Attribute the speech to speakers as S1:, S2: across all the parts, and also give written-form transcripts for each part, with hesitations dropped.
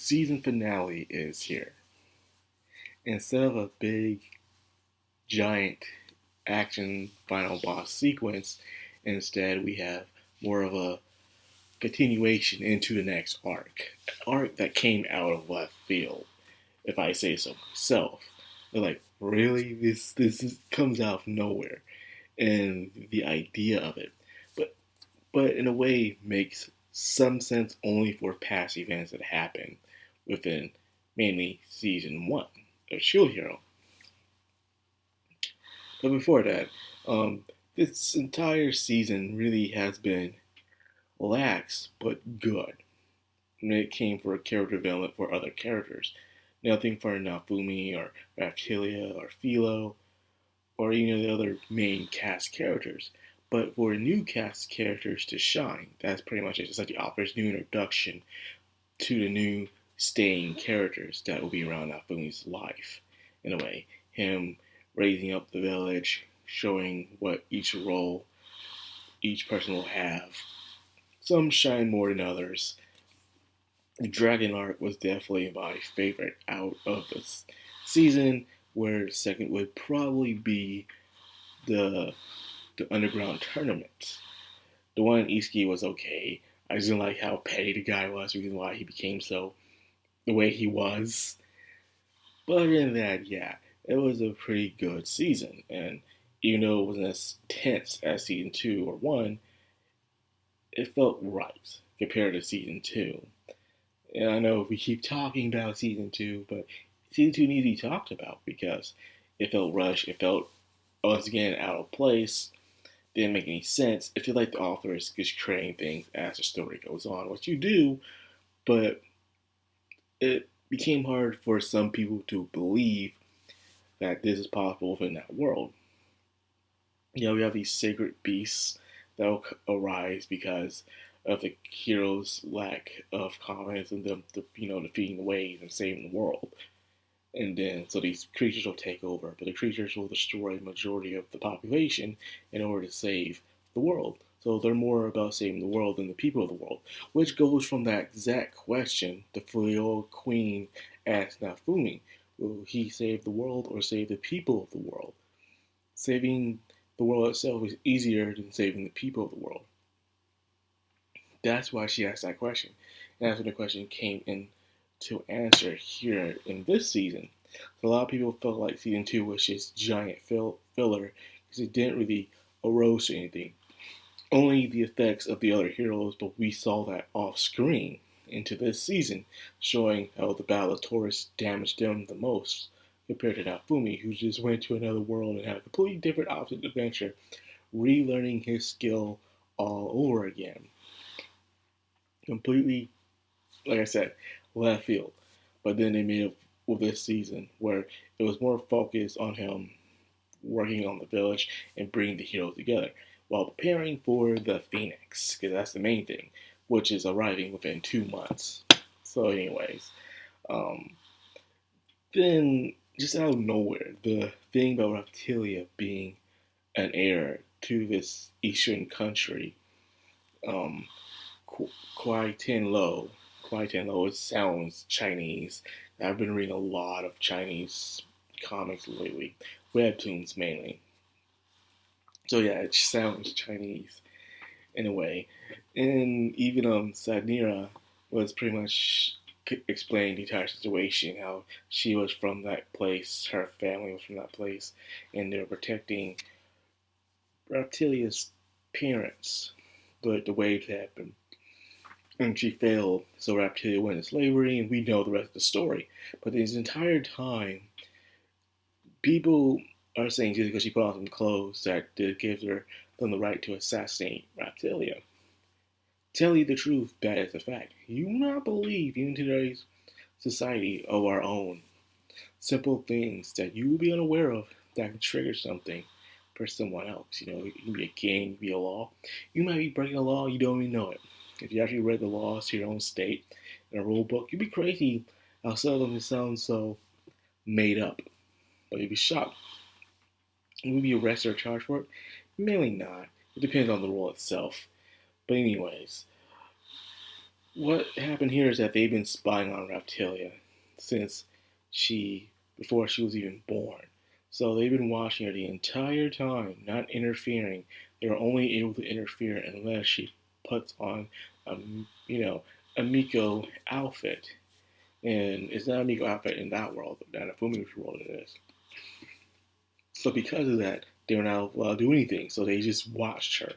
S1: season finale is here. Instead of a big, giant action final boss sequence, instead we have more of a continuation into the next arc. An arc that came out of left field, if I say so myself. They're like, really? Comes out of nowhere. And the idea of it. But but in a way makes some sense only for past events that happened within mainly season one of Shield Hero. But before that, this entire season really has been lax but good when it came for character development for other characters. Nothing for Nafumi or Raptilia or Philo or any of the other main cast characters. But for new cast characters to shine, that's pretty much it. It's like the author's new introduction to the new staying characters that will be around Nafumi's life. In a way, him raising up the village, showing what each role each person will have. Some shine more than others. The Dragon arc was definitely my favorite out of this season, where second would probably be the underground tournament. The one in Iski was okay. I just didn't like how petty the guy was, reason why he became so the way he was. But other than that, yeah, it was a pretty good season. And even though it wasn't as tense as season 2 or 1, it felt right compared to season 2. And I know we keep talking about season 2, but season 2 needs to be talked about because it felt rushed. It felt, once again, out of place. Didn't make any sense. It felt like the author is just creating things as the story goes on, which you do, but it became hard for some people to believe that this is possible within that world. You know, we have these sacred beasts that will arise because of the hero's lack of confidence in them, defeating the waves and saving the world. And then, so these creatures will take over, but the creatures will destroy the majority of the population in order to save the world. So they're more about saving the world than the people of the world, which goes from that exact question the Filial Queen asked Nafumi. Will he save the world or save the people of the world? Saving the world itself is easier than saving the people of the world. That's why she asked that question. And that's when the question came in to answer here in this season. So a lot of people felt like season 2 was just giant filler because it didn't really arose to anything. Only the effects of the other heroes, but we saw that off screen into this season, showing how the Battle of Taurus damaged them the most compared to Nafumi, who just went to another world and had a completely different opposite adventure, relearning his skill all over again. Completely, like I said, left field. But then they made it with this season where it was more focused on him working on the village and bringing the heroes together while preparing for the Phoenix, because that's the main thing, which is arriving within 2 months. So anyways, then just out of nowhere, the thing about Raptilia being an heir to this eastern country, Kwai Tin Lo, it sounds Chinese. I've been reading a lot of Chinese comics lately, webtoons mainly. So yeah, it sounds Chinese in a way. And even Sadnira was pretty much explaining the entire situation, how she was from that place, her family was from that place, and they were protecting Raptilia's parents. But the waves happened. And she failed, so Raptilia went into slavery, and we know the rest of the story. But this entire time, people are saying just because she put on some clothes that it gives them the right to assassinate Raptilia. Tell you the truth, that is a fact. You will not believe, even today's society of our own, simple things that you will be unaware of that can trigger something for someone else. You know, it can be a game, it can be a law. You might be breaking a law, you don't even know it. If you actually read the laws to your own state in a rule book, you'd be crazy how some of them sound so made up. But you'd be shocked. Will you be arrested or charged for it? Mainly not. It depends on the rule itself. But anyways, what happened here is that they've been spying on Reptilia since before she was even born. So they've been watching her the entire time, not interfering. They're only able to interfere unless she puts on a, a Miko outfit. And it's not a Miko outfit in that world, but not a Fumi's world it is. So because of that, they're not allowed to do anything. So they just watched her.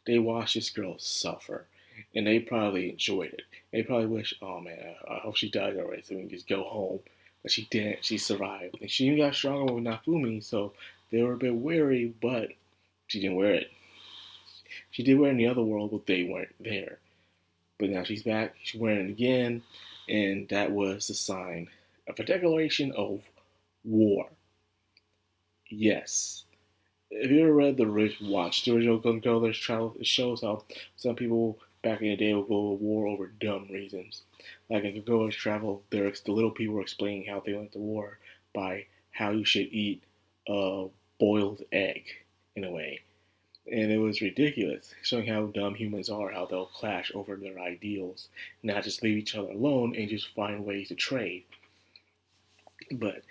S1: They watched this girl suffer, and they probably enjoyed it. They probably wish, oh man, I hope she died already so we can just go home. But she didn't. She survived. And she even got stronger with Nafumi, so they were a bit wary, but she didn't wear it. She did wear it in the other world, but they weren't there. But now she's back. She's wearing it again, and that was the sign of a declaration of war. Yes, if you ever read watched the original Gun Girl's Travel, it shows how some people back in the day would go to war over dumb reasons. Like in Gun Travel, the little people were explaining how they went to war by how you should eat a boiled egg, in a way. And it was ridiculous, showing how dumb humans are, how they'll clash over their ideals, not just leave each other alone and just find ways to trade. But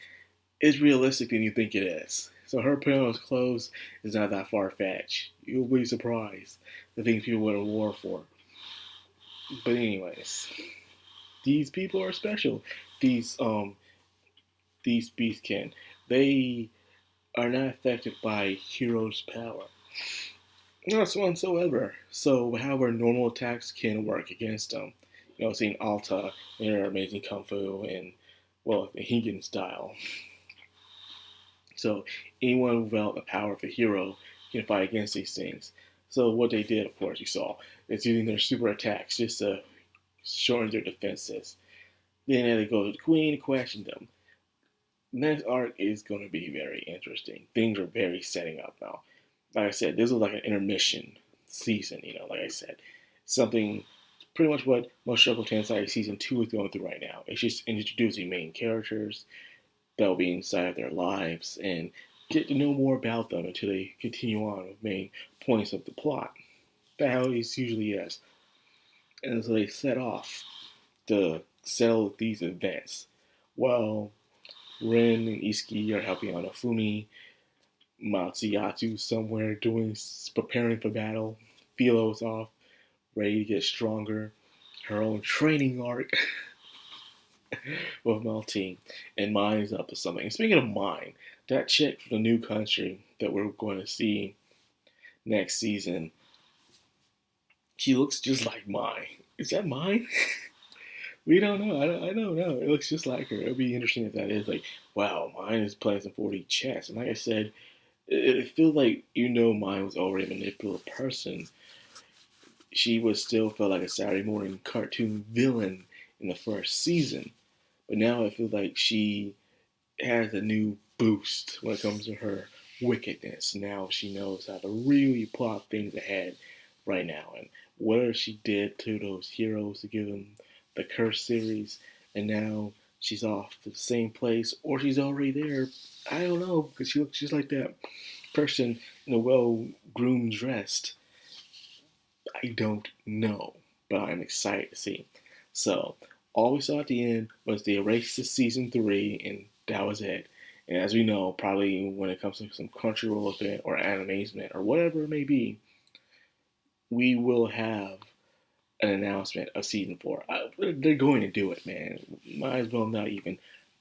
S1: it's realistic than you think it is. So her putting on those clothes is not that far fetched. You'll be surprised the things people went to war for. But anyways, these people are special. These beastkin, they are not affected by Hero's power. Not whatsoever. So however normal attacks can work against them. Seeing Alta in her amazing kung fu and the Higan style. So anyone without the power of a hero can fight against these things. So what they did, of course, you saw, is using their super attacks just to shorten their defenses. Then they go to the queen and question them. Next arc is going to be very interesting. Things are very setting up now. Like I said, this was like an intermission season, like I said. Something pretty much what Mushoku Tensei Season 2 is going through right now. It's just introducing main characters that will be inside of their lives and get to know more about them until they continue on with main points of the plot. That's how it usually is. And so they set off to settle these events. While Ren and Iski are helping out Ofumi, Matsuyatu somewhere preparing for battle. Philo's off, ready to get stronger. Her own training arc with Maltine. And Mine is up to something. And speaking of Mine, that chick from the new country that we're going to see next season, she looks just like Mine. Is that Mine? We don't know. I don't know. It looks just like her. It'll be interesting if that is like, wow, Mine is playing some 4D chess. And like I said, it feels like Mine was already a manipulative person. She was still felt like a Saturday morning cartoon villain in the first season. But now I feel like she has a new boost when it comes to her wickedness. Now she knows how to really plot things ahead right now. And whether she did to those heroes to give them the Curse series, and now she's off to the same place, or she's already there, I don't know, because she looks just like that person in a well-groomed dress. I don't know, but I'm excited to see. So, all we saw at the end was the erase to season 3, and that was it. And as we know, probably when it comes to some Crunchyroll event or Animazement or whatever it may be, we will have an announcement of season 4. They're going to do it, man. Might as well not even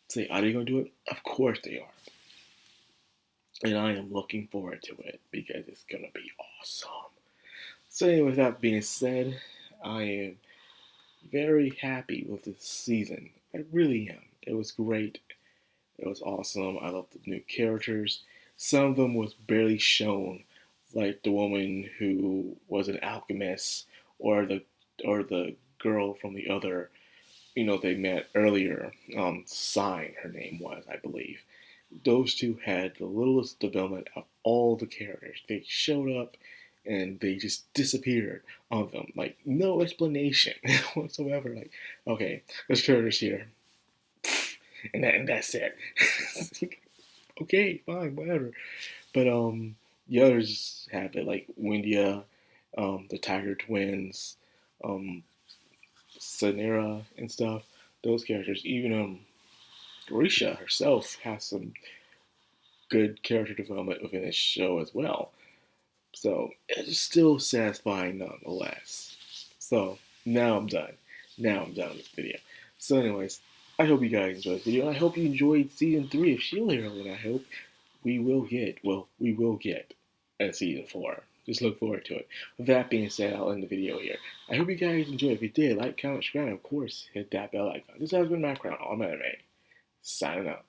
S1: say, are they going to do it? Of course they are. And I am looking forward to it because it's going to be awesome. So anyway, with that being said, I am very happy with this season. I really am. It was great. It was awesome. I loved the new characters. Some of them was barely shown, like the woman who was an alchemist, or the girl from the other, they met earlier. Sign, her name was, I believe. Those two had the littlest development of all the characters. They showed up and they just disappeared on them. Like, no explanation whatsoever. Like, okay, there's characters here. And that's it. Okay, fine, whatever. But the others have it, like Windia, the Tiger Twins, Sanera and stuff. Those characters, even Risha herself has some good character development within this show as well. So it's still satisfying nonetheless. So now I'm done. Now I'm done with this video. So anyways, I hope you guys enjoyed this video. I hope you enjoyed season 3 of Sheild, and I hope we will get a season 4. Just look forward to it. With that being said, I'll end the video here. I hope you guys enjoyed. If you did, like, comment, subscribe, and of course, hit that bell icon. This has been Madcrownxox, all anime. Signing out.